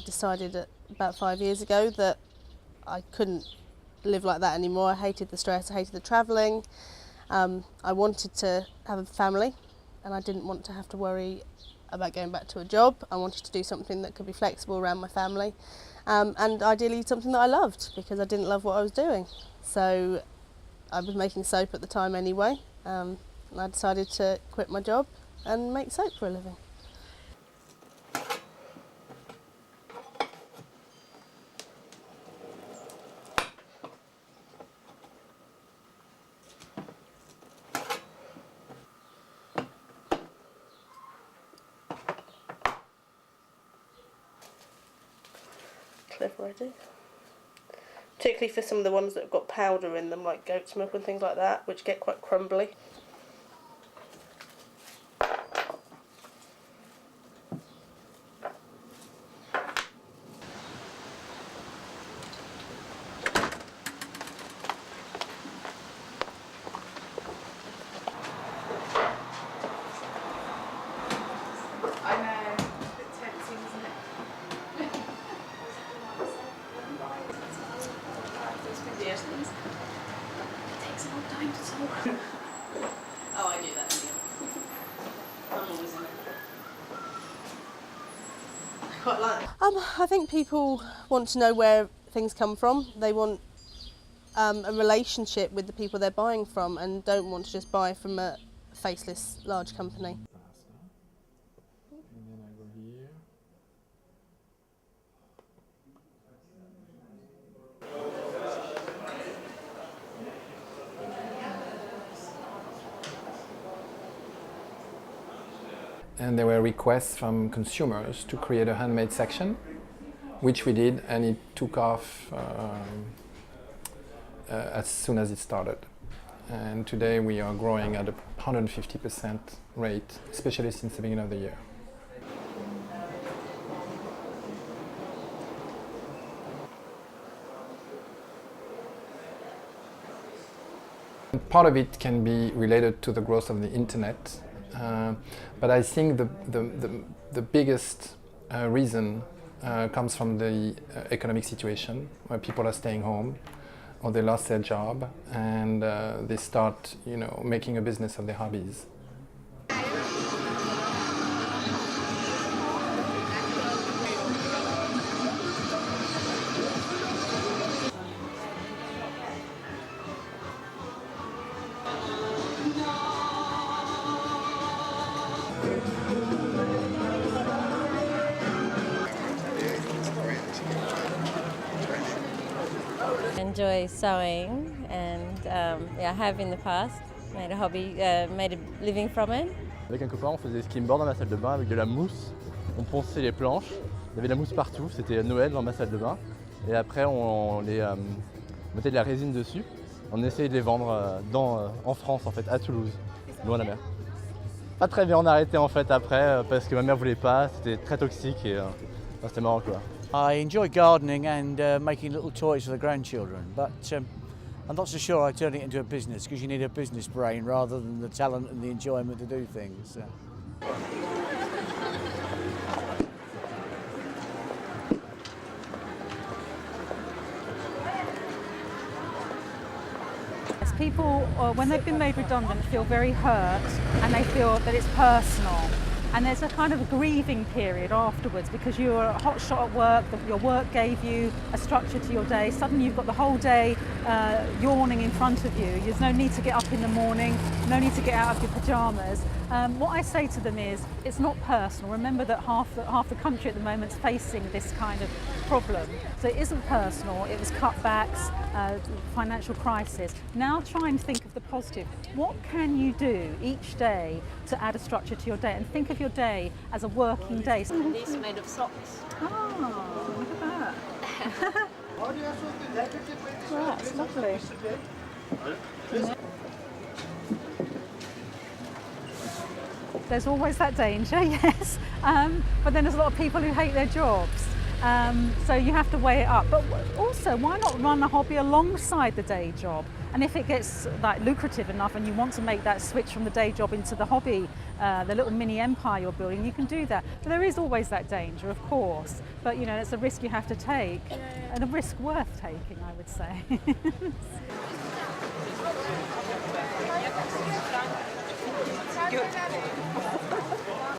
decided about 5 years ago that I couldn't live like that anymore. I hated the stress, I hated the travelling. I wanted to have a family and I didn't want to have to worry about going back to a job. I wanted to do something that could be flexible around my family and ideally something that I loved, because I didn't love what I was doing. So I was making soap at the time anyway, and I decided to quit my job and make soap for a living. Clever idea. Particularly for some of the ones that have got powder in them, like goat's milk and things like that, which get quite crumbly. I know, it's a bit tempting, isn't it? Yes. It takes a long time to talk. Oh, I do that anyway. I'm always in it. I quite like. I think people want to know where things come from. They want a relationship with the people they're buying from and don't want to just buy from a faceless large company. And then I go here. And there were requests from consumers to create a handmade section, which we did, and it took off as soon as it started. And today we are growing at a 150% rate, especially since the beginning of the year. Part of it can be related to the growth of the internet, but I think the biggest reason comes from the economic situation, where people are staying home or they lost their job and they start, making a business of their hobbies. Enjoy sewing, and I have in the past made a hobby, made a living from it. Avec un copain, on faisait des skimboards dans ma salle de bain avec de la mousse. On ponçait les planches, il y avait de la mousse partout, c'était Noël dans ma salle de bain. Et après, on mettait de la résine dessus. On essayait de les vendre en France, en fait, à Toulouse, loin de la mer. Pas très bien, on a arrêté en fait après parce que ma mère voulait pas, c'était très toxique et c'était marrant quoi. I enjoy gardening and making little toys for the grandchildren, but I'm not so sure I turn it into a business, because you need a business brain rather than the talent and the enjoyment to do things. People, when they've been made redundant, feel very hurt and they feel that it's personal. And there's a kind of a grieving period afterwards, because you were a hot shot at work, your work gave you a structure to your day. Suddenly you've got the whole day yawning in front of you. There's no need to get up in the morning, no need to get out of your pyjamas. What I say to them is, it's not personal. Remember that half the country at the moment is facing this kind of problem. So it isn't personal, it was cutbacks, financial crisis. Now try and think of the positive. What can you do each day to add a structure to your day, and think of your day as a working day? These are made of socks. Oh, look at that. Oh, that's lovely. There's always that danger, yes, but then there's a lot of people who hate their jobs. So you have to weigh it up. But also, why not run a hobby alongside the day job And if it gets like lucrative enough and you want to make that switch from the day job into the hobby, the little mini empire you're building, you can do that. But there is always that danger, of course. But you know, it's a risk you have to take, and a risk worth taking, I would say. Good.